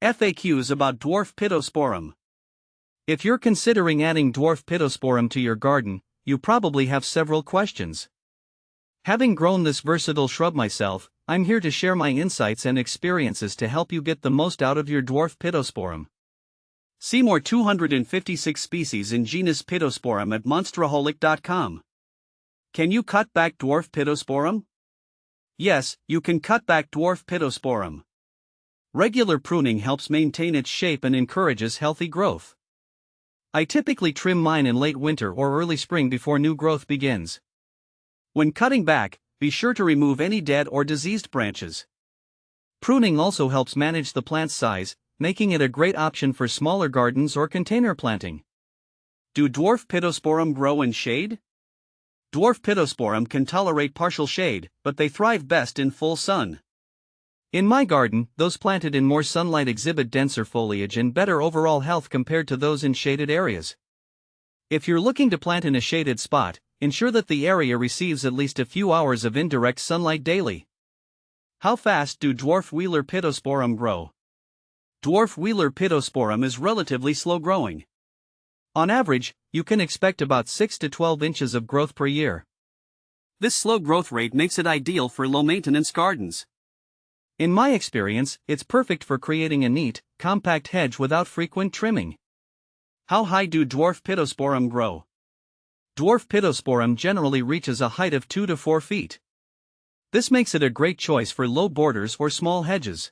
FAQs about Dwarf Pittosporum. If you're considering adding Dwarf Pittosporum to your garden, you probably have several questions. Having grown this versatile shrub myself, I'm here to share my insights and experiences to help you get the most out of your Dwarf Pittosporum. See more 256 species in genus Pittosporum at monsteraholic.com. Can you cut back Dwarf Pittosporum? Yes, you can cut back Dwarf Pittosporum. Regular pruning helps maintain its shape and encourages healthy growth. I typically trim mine in late winter or early spring before new growth begins. When cutting back, be sure to remove any dead or diseased branches. Pruning also helps manage the plant's size, making it a great option for smaller gardens or container planting. Do Dwarf Pittosporum grow in shade? Dwarf Pittosporum can tolerate partial shade, but they thrive best in full sun. In my garden, those planted in more sunlight exhibit denser foliage and better overall health compared to those in shaded areas. If you're looking to plant in a shaded spot, ensure that the area receives at least a few hours of indirect sunlight daily. How fast do Dwarf Wheeler Pittosporum grow? Dwarf Wheeler Pittosporum is relatively slow growing. On average, you can expect about 6 to 12 inches of growth per year. This slow growth rate makes it ideal for low-maintenance gardens. In my experience, it's perfect for creating a neat, compact hedge without frequent trimming. How high do Dwarf Pittosporum grow? Dwarf Pittosporum generally reaches a height of 2 to 4 feet. This makes it a great choice for low borders or small hedges.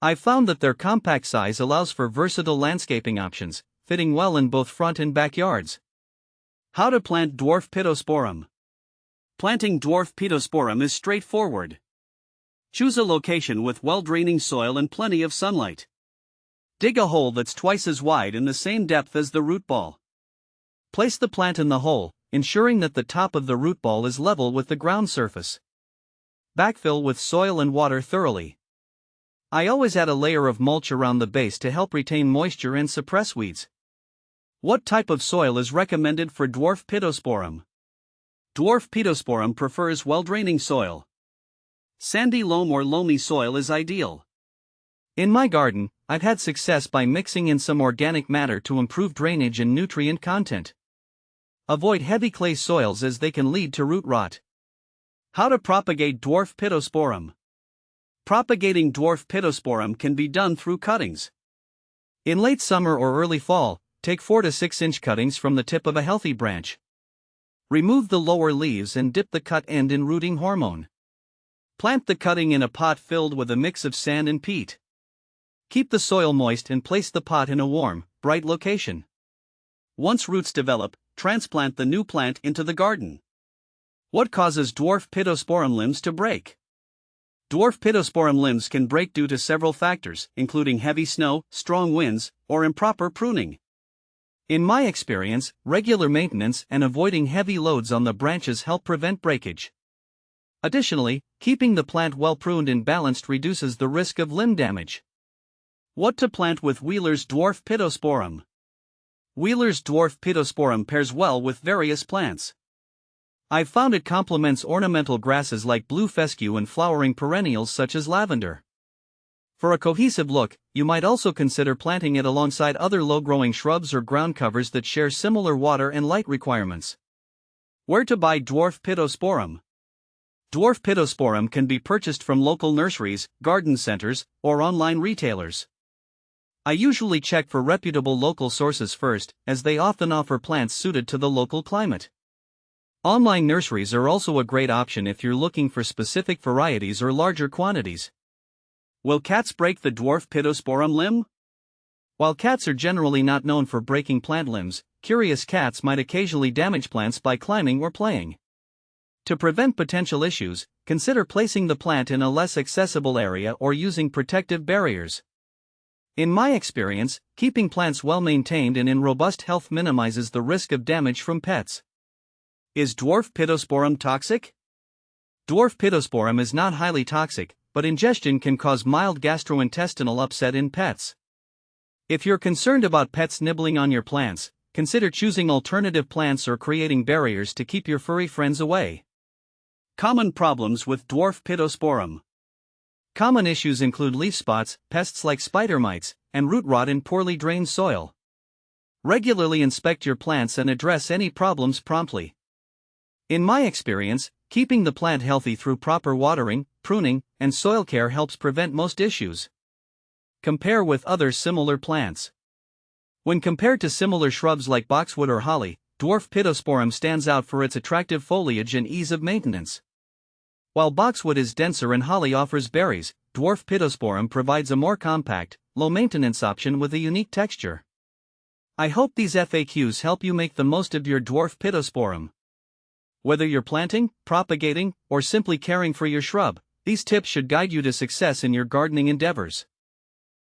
I've found that their compact size allows for versatile landscaping options, fitting well in both front and backyards. How to plant Dwarf Pittosporum? Planting Dwarf Pittosporum is straightforward. Choose a location with well-draining soil and plenty of sunlight. Dig a hole that's twice as wide and the same depth as the root ball. Place the plant in the hole, ensuring that the top of the root ball is level with the ground surface. Backfill with soil and water thoroughly. I always add a layer of mulch around the base to help retain moisture and suppress weeds. What type of soil is recommended for Dwarf Pittosporum? Dwarf Pittosporum prefers well-draining soil. Sandy loam or loamy soil is ideal. In my garden, I've had success by mixing in some organic matter to improve drainage and nutrient content. Avoid heavy clay soils as they can lead to root rot. How to propagate Dwarf Pittosporum? Propagating Dwarf Pittosporum can be done through cuttings. In late summer or early fall, take 4 to 6 inch cuttings from the tip of a healthy branch. Remove the lower leaves and dip the cut end in rooting hormone. Plant the cutting in a pot filled with a mix of sand and peat. Keep the soil moist and place the pot in a warm, bright location. Once roots develop, transplant the new plant into the garden. What causes Dwarf Pittosporum limbs to break? Dwarf Pittosporum limbs can break due to several factors, including heavy snow, strong winds, or improper pruning. In my experience, regular maintenance and avoiding heavy loads on the branches help prevent breakage. Additionally, keeping the plant well pruned and balanced reduces the risk of limb damage. What to plant with Wheeler's Dwarf Pittosporum? Wheeler's Dwarf Pittosporum pairs well with various plants. I've found it complements ornamental grasses like blue fescue and flowering perennials such as lavender. For a cohesive look, you might also consider planting it alongside other low-growing shrubs or ground covers that share similar water and light requirements. Where to buy Dwarf Pittosporum? Dwarf Pittosporum can be purchased from local nurseries, garden centers, or online retailers. I usually check for reputable local sources first, as they often offer plants suited to the local climate. Online nurseries are also a great option if you're looking for specific varieties or larger quantities. Will cats break the Dwarf Pittosporum limb? While cats are generally not known for breaking plant limbs, curious cats might occasionally damage plants by climbing or playing. To prevent potential issues, consider placing the plant in a less accessible area or using protective barriers. In my experience, keeping plants well maintained and in robust health minimizes the risk of damage from pets. Is Dwarf Pittosporum toxic? Dwarf Pittosporum is not highly toxic, but ingestion can cause mild gastrointestinal upset in pets. If you're concerned about pets nibbling on your plants, consider choosing alternative plants or creating barriers to keep your furry friends away. Common problems with Dwarf Pittosporum. Common issues include leaf spots, pests like spider mites, and root rot in poorly drained soil. Regularly inspect your plants and address any problems promptly. In my experience, keeping the plant healthy through proper watering, pruning, and soil care helps prevent most issues. Compare with other similar plants. When compared to similar shrubs like boxwood or holly, dwarf Pittosporum stands out for its attractive foliage and ease of maintenance. While boxwood is denser and holly offers berries, dwarf Pittosporum provides a more compact, low-maintenance option with a unique texture. I hope these FAQs help you make the most of your dwarf Pittosporum. Whether you're planting, propagating, or simply caring for your shrub, these tips should guide you to success in your gardening endeavors.